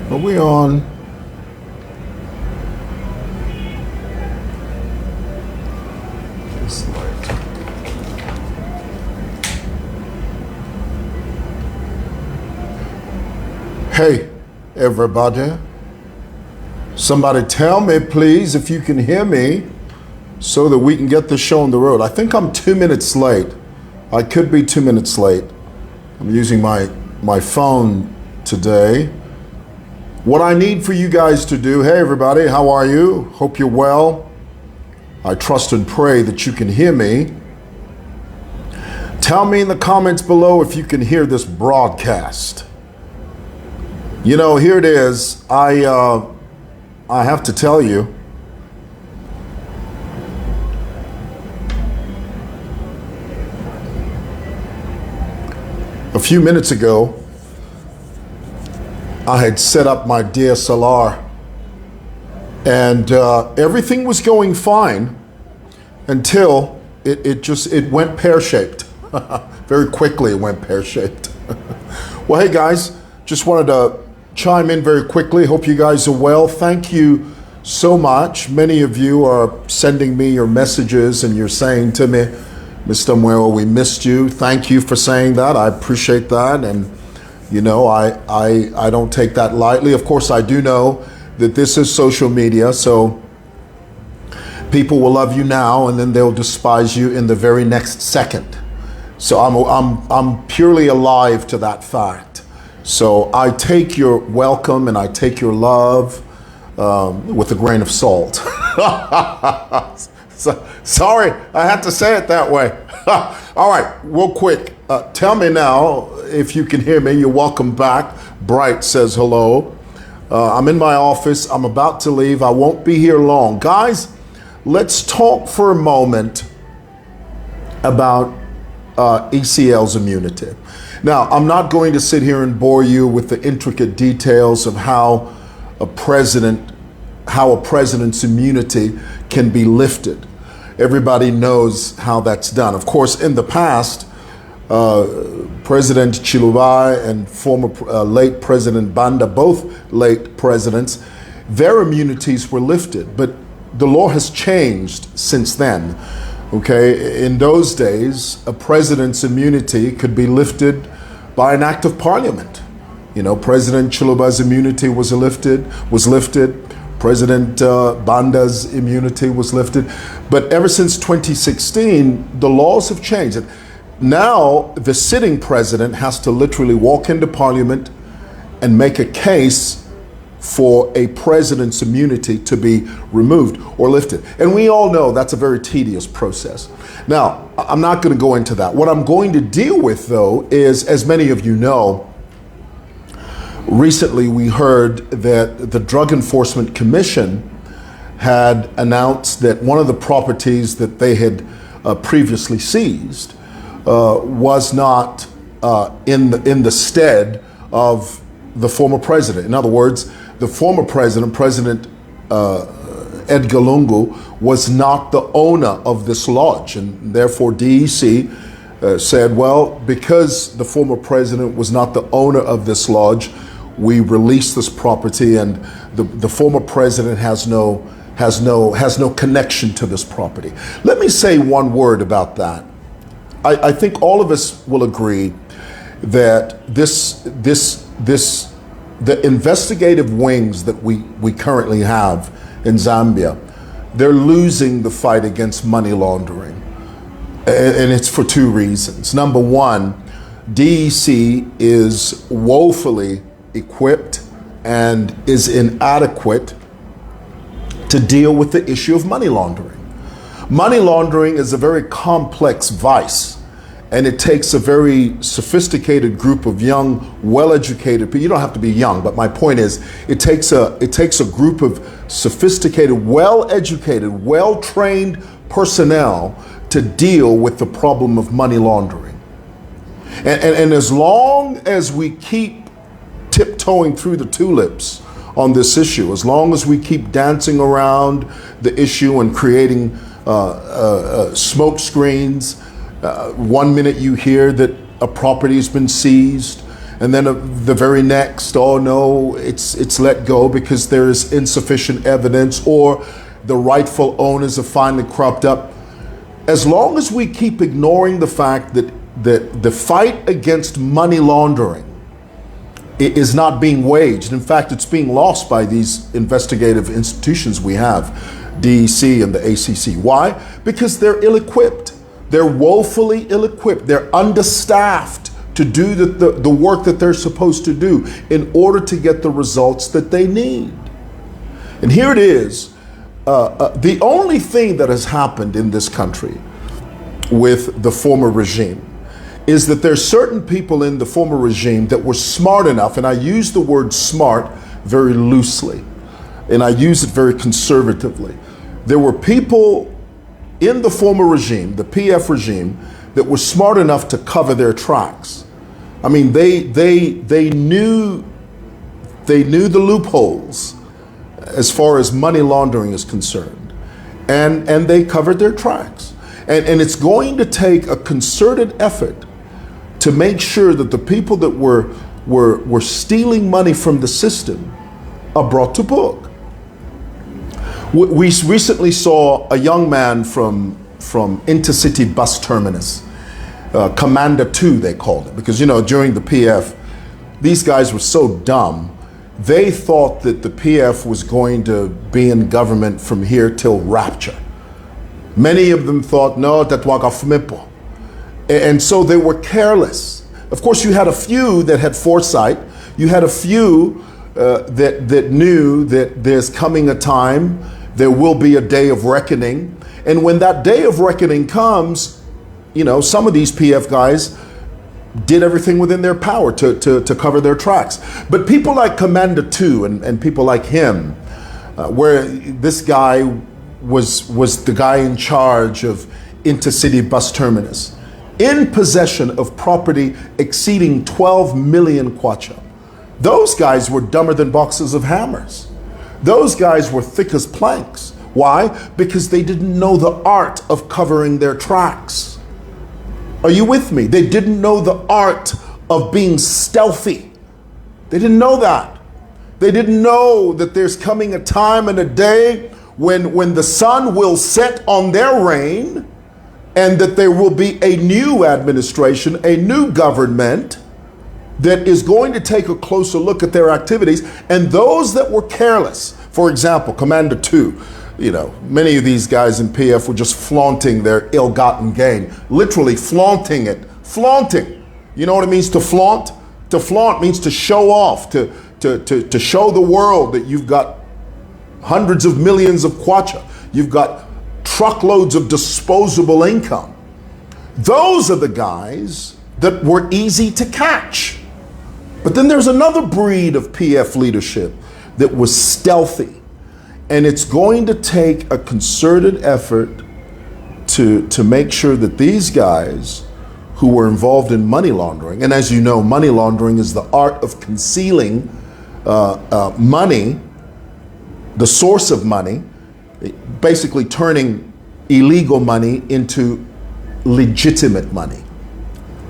Are we on? This light. Hey, everybody. Somebody tell me, please, if you can hear me so that we can get the show on the road. I think I'm 2 minutes late. I could be 2 minutes late. I'm using my phone today. What I need for you guys to do, hey everybody, how are you? Hope you're well. I trust and pray that you can hear me. Tell me in the comments below if you can hear this broadcast. You know, here it is. I have to tell you, a few minutes ago, I had set up my DSLR and everything was going fine until it went pear-shaped. Very quickly it went pear-shaped. Well, hey guys, just wanted to chime in very quickly. Hope you guys are well. Thank you so much. Many of you are sending me your messages and you're saying to me, Mr. Mwewa, we missed you. Thank you for saying that. I appreciate that. And you know, I don't take that lightly. Of course, I do know that this is social media, so people will love you now and then they'll despise you in the very next second. So I'm purely alive to that fact. So I take your welcome and I take your love with a grain of salt. So, sorry, I had to say it that way. All right, real quick. Tell me now if you can hear me. You're welcome back. Bright says hello. I'm in my office. I'm about to leave. I won't be here long. Guys, let's talk for a moment about ECL's immunity. Now, I'm not going to sit here and bore you with the intricate details of how a president's immunity can be lifted. Everybody knows how that's done. Of course, in the past, President Chiluba and former late President Banda, both late presidents, their immunities were lifted, but the law has changed since then. Okay, in those days, a president's immunity could be lifted by an act of parliament. You know, President Chiluba's immunity was lifted. President Banda's immunity was lifted. But ever since 2016, the laws have changed. Now, the sitting president has to literally walk into parliament and make a case for a president's immunity to be removed or lifted. And we all know that's a very tedious process. Now, I'm not going to go into that. What I'm going to deal with, though, is, as many of you know, recently we heard that the Drug Enforcement Commission had announced that one of the properties that they had previously seized was not in the stead of the former president. In other words, the former president, President Edgar Lungu, was not the owner of this lodge, and therefore DEC said, well, because the former president was not the owner of this lodge, we release this property, and the former president has no connection to this property. Let me say one word about that. I think all of us will agree that the investigative wings that we currently have in Zambia, they're losing the fight against money laundering. And it's for two reasons. Number one, DEC is woefully equipped and is inadequate to deal with the issue of money laundering. Money laundering is a very complex vice, and it takes a very sophisticated group of young, well-educated people. You don't have to be young, but my point is, it takes a group of sophisticated, well-educated, well-trained personnel to deal with the problem of money laundering. And as long as we keep tiptoeing through the tulips on this issue, as long as we keep dancing around the issue and creating smoke screens, one minute you hear that a property has been seized, And then the very next, oh no, it's let go because there is insufficient evidence, or the rightful owners have finally cropped up. As long as we keep ignoring the fact that the fight against money laundering is not being waged. In fact, it's being lost by these investigative institutions we have, DEC and the ACC. Why? Because they're ill-equipped. They're woefully ill-equipped. They're understaffed to do the work that they're supposed to do in order to get the results that they need. And here it is. The only thing that has happened in this country with the former regime is that there's certain people in the former regime that were smart enough, and I use the word smart very loosely, and I use it very conservatively. There were people in the former regime, the PF regime, that were smart enough to cover their tracks. I mean, they knew the loopholes as far as money laundering is concerned, and they covered their tracks. And it's going to take a concerted effort to make sure that the people that were stealing money from the system are brought to book. We recently saw a young man from intercity bus terminus, Commander 2 they called it, because during the PF, these guys were so dumb, they thought that the PF was going to be in government from here till rapture. Many of them thought, no, that wakafumepo. And so they were careless. Of course, you had a few that had foresight. You had a few that knew that there's coming a time, there will be a day of reckoning. And when that day of reckoning comes, some of these PF guys did everything within their power to cover their tracks. But people like Commander 2 and people like him, where this guy was the guy in charge of intercity bus terminus, in possession of property exceeding 12 million kwacha. Those guys were dumber than boxes of hammers. Those guys were thick as planks. Why? Because they didn't know the art of covering their tracks. Are you with me? They didn't know the art of being stealthy. They didn't know that. They didn't know that there's coming a time and a day when the sun will set on their reign, and that there will be a new administration, a new government that is going to take a closer look at their activities. And those that were careless, for example, Commander 2, many of these guys in PF were just flaunting their ill-gotten gain, literally flaunting it. Flaunting. You know what it means to flaunt? To flaunt means to show off, to show the world that you've got hundreds of millions of kwacha. You've got truckloads of disposable income. Those are the guys that were easy to catch. But then there's another breed of PF leadership that was stealthy. And it's going to take a concerted effort to make sure that these guys who were involved in money laundering, and as you know, money laundering is the art of concealing money, the source of money, basically turning illegal money into legitimate money,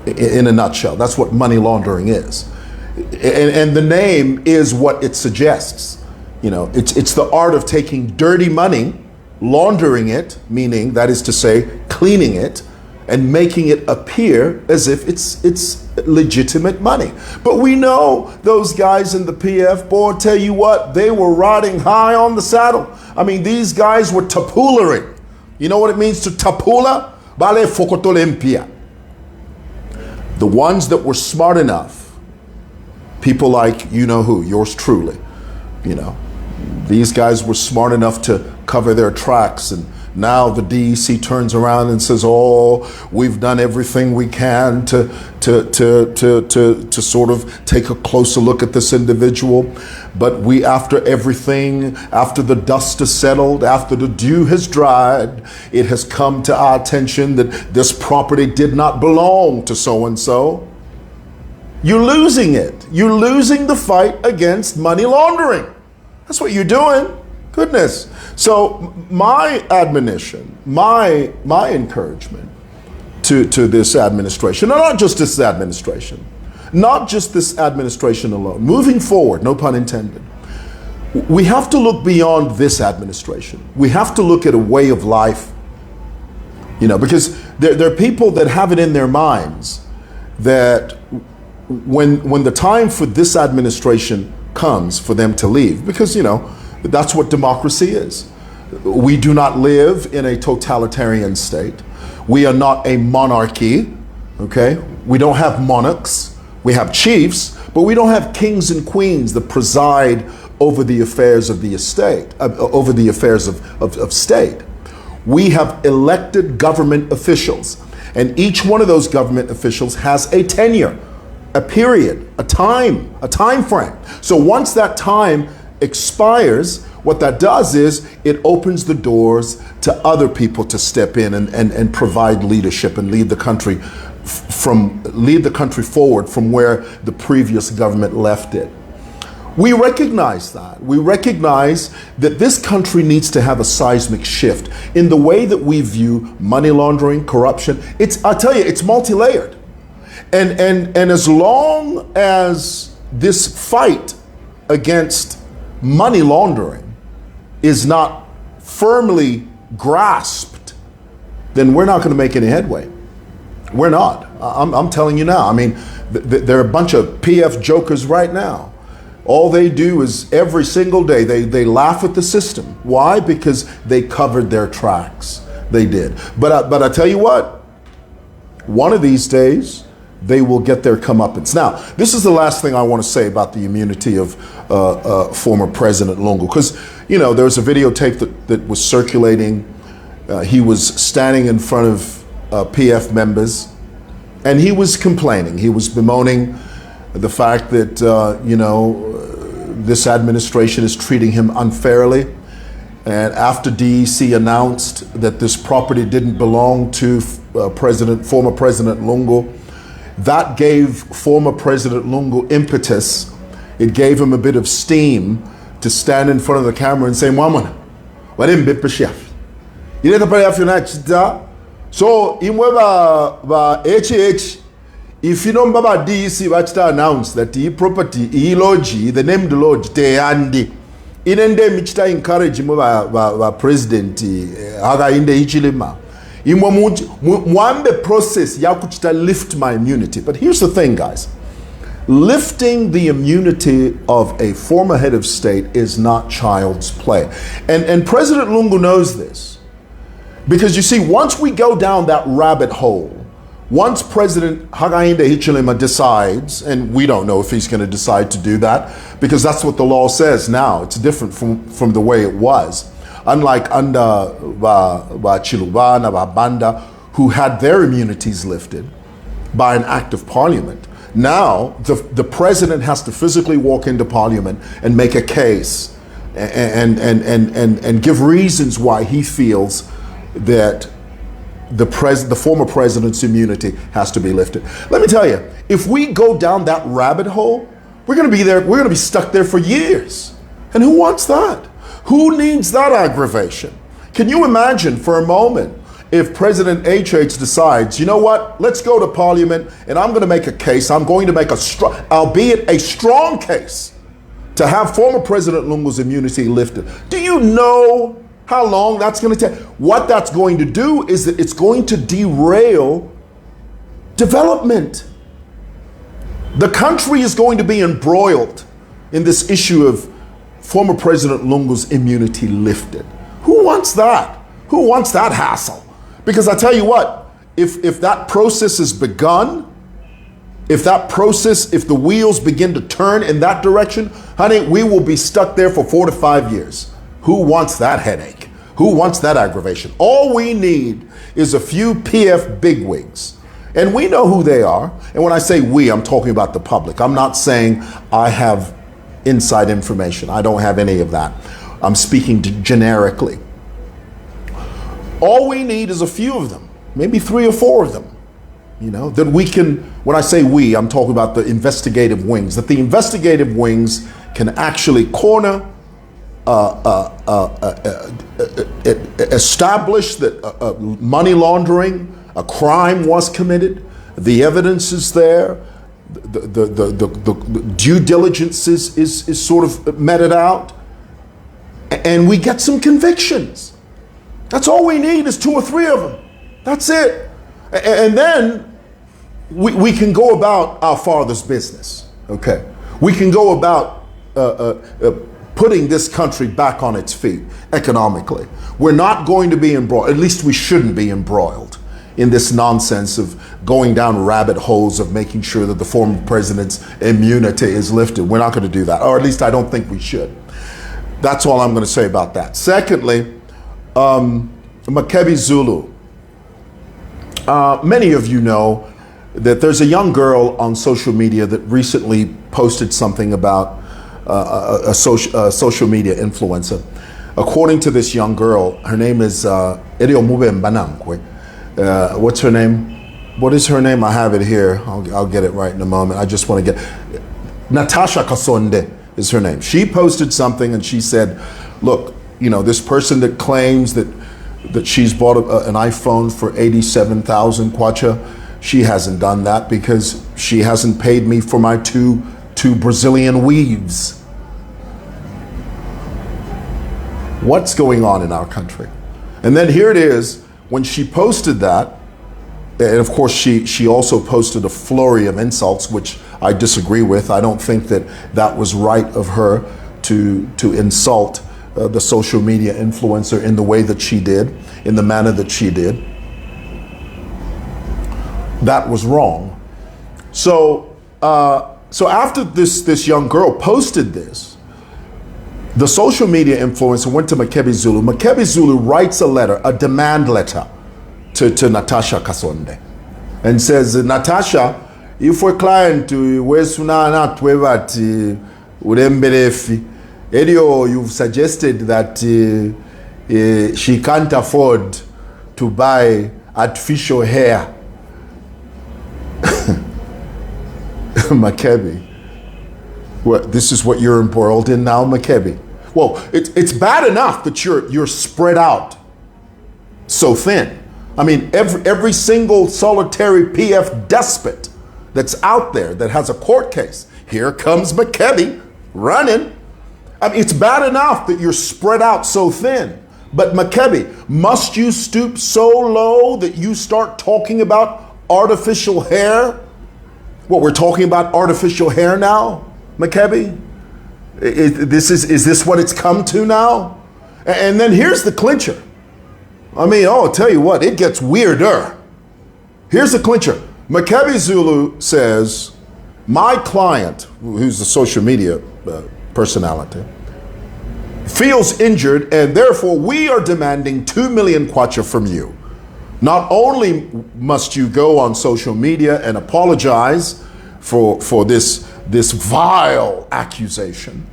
in a nutshell. That's what money laundering is. And the name is what it suggests. It's the art of taking dirty money, laundering it, meaning, that is to say, cleaning it, and making it appear as if it's legitimate money. But we know those guys in the PF, boy, tell you what, they were riding high on the saddle. I mean, these guys were tapularing. You know what it means to tapula? Bale fokotolempia. The ones that were smart enough, people like you-know-who, yours truly, these guys were smart enough to cover their tracks, and now the DEC turns around and says, oh, we've done everything we can to sort of take a closer look at this individual. But after the dust has settled, after the dew has dried, it has come to our attention that this property did not belong to so-and-so. You're losing it. You're losing the fight against money laundering. That's what you're doing. Goodness. So my admonition, my encouragement to this administration, and not just this administration, not just this administration alone. Moving forward, no pun intended, we have to look beyond this administration. We have to look at a way of life, because there are people that have it in their minds that when the time for this administration comes for them to leave, because that's what democracy is. We do not live in a totalitarian state. We are not a monarchy, okay? We don't have monarchs. We have chiefs, but we don't have kings and queens that preside over the affairs of the estate, over the affairs of state. We have elected government officials, and each one of those government officials has a tenure, a period, a time frame. So once that time expires, what that does is it opens the doors to other people to step in and provide leadership and lead the country forward from where the previous government left it. We recognize that. We recognize that this country needs to have a seismic shift in the way that we view money laundering, corruption. I tell you, it's multi-layered. And as long as this fight against money laundering is not firmly grasped, then we're not going to make any headway. We're not. I'm telling you now. I mean, there are a bunch of PF jokers right now. All they do is every single day they laugh at the system. Why? Because they covered their tracks. They did. But I tell you what, one of these days they will get their comeuppance. Now, this is the last thing I want to say about the immunity of former President Lungu, because there was a videotape that was circulating. He was standing in front of PF members, and he was complaining. He was bemoaning the fact that this administration is treating him unfairly. And after DEC announced that this property didn't belong to former President Lungu, that gave former President Lungu impetus. It gave him a bit of steam to stand in front of the camera and say, "Mwana, walimbe chef. Ile tapale afuna chita. So imwe ba HH, if you know Baba DEC wachita announce that the property, the named lodge, Teandi, inende michita encourage ba president haga inde ichilima. Mwambe process ya kuchita lift my immunity. But here's the thing, guys. Lifting the immunity of a former head of state is not child's play. And President Lungu knows this. Because you see, once we go down that rabbit hole, once President Hakainde Hichilema decides, and we don't know if he's going to decide to do that, because that's what the law says now. It's different from the way it was. Unlike under Chiluba, Banda, who had their immunities lifted by an act of parliament. Now, the president has to physically walk into parliament and make a case and give reasons why he feels that the former president's immunity has to be lifted. Let me tell you, if we go down that rabbit hole, we're going to be there. We're going to be stuck there for years. And who wants that? Who needs that aggravation? Can you imagine for a moment if President HH decides, you know what, let's go to parliament and I'm going to make a case. I'm going to make albeit a strong case, to have former President Lungu's immunity lifted. Do you know how long that's going to take? What that's going to do is that it's going to derail development. The country is going to be embroiled in this issue of former President Lungu's immunity lifted. Who wants that? Who wants that hassle? Because I tell you what, if that process is begun, if the wheels begin to turn in that direction, honey, we will be stuck there for 4 to 5 years. Who wants that headache? Who wants that aggravation? All we need is a few PF bigwigs. And we know who they are. And when I say we, I'm talking about the public. I'm not saying I have inside information. I don't have any of that. I'm speaking generically. All we need is a few of them, maybe 3 or 4 of them, that we can, when I say we, I'm talking about the investigative wings, that the investigative wings can actually corner, establish that money laundering, a crime was committed, the evidence is there, the due diligence is sort of meted out, and we get some convictions. That's all we need is 2 or 3 of them. That's it. And then we can go about our Father's business. Okay. We can go about putting this country back on its feet economically. We're not going to be embroiled, at least we shouldn't be embroiled in this nonsense of going down rabbit holes of making sure that the former president's immunity is lifted. We're not going to do that, or at least I don't think we should. That's all I'm going to say about that. Secondly, makebi Zulu. Many of you know that there's a young girl on social media that recently posted something about a social media influencer. According to this young girl, her name is what's her name? What is her name? I have it here. I'll get it right in a moment. I just want to get Natasha Kasonde is her name. She posted something and she said, look, you know, this person that claims that she's bought an iPhone for 87,000 kwacha, she hasn't done that because she hasn't paid me for my two Brazilian weaves. What's going on in our country? And then here it is, when she posted that, and of course she also posted a flurry of insults, which I disagree with. I don't think that was right of her to insult the social media influencer in the way that she did, in the manner that she did. That was wrong. So after this young girl posted this, the social media influencer went to makebi Zulu. Makebi Zulu writes a letter, a demand letter to Natasha Kasonde, and says, Natasha, if we're client to Wesuna Twevati Uremberefi, Edio, you've suggested that she can't afford to buy artificial hair. Makebi, this is what you're embroiled in now, Makebi. Well, it's bad enough that you're spread out so thin. I mean, every single solitary PF despot that's out there that has a court case, here comes Makebi running. I mean, it's bad enough that you're spread out so thin. But Makebi, must you stoop so low that you start talking about artificial hair? What, we're talking about artificial hair now, Makebi? Is this what it's come to now? And then here's the clincher. I mean, I'll tell you what, it gets weirder. Here's the clincher. Makebi Zulu says, my client, who's the social media personality, feels injured, and therefore we are demanding 2 million kwacha from you. Not only must you go on social media and apologize for this vile accusation,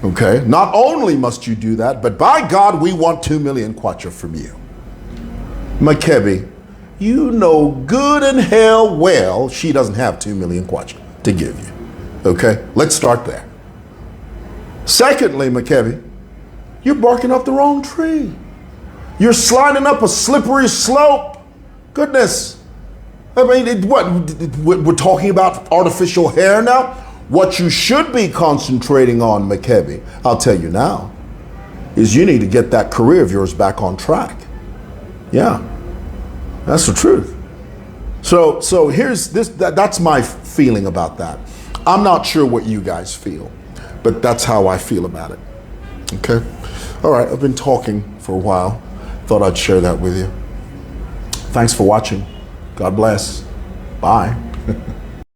okay? Not only must you do that, but by God, we want 2 million kwacha from you. Makebi, you know good and hell well she doesn't have 2 million kwacha to give you, okay? Let's start there. Secondly, Makebi, you're barking up the wrong tree. You're sliding up a slippery slope. Goodness. I mean, we're talking about artificial hair now? What you should be concentrating on, Makebi, I'll tell you now, is you need to get that career of yours back on track. Yeah, that's the truth. So here's this, that's my feeling about that. I'm not sure what you guys feel, but that's how I feel about it. Okay? All right, I've been talking for a while. Thought I'd share that with you. Thanks for watching. God bless. Bye.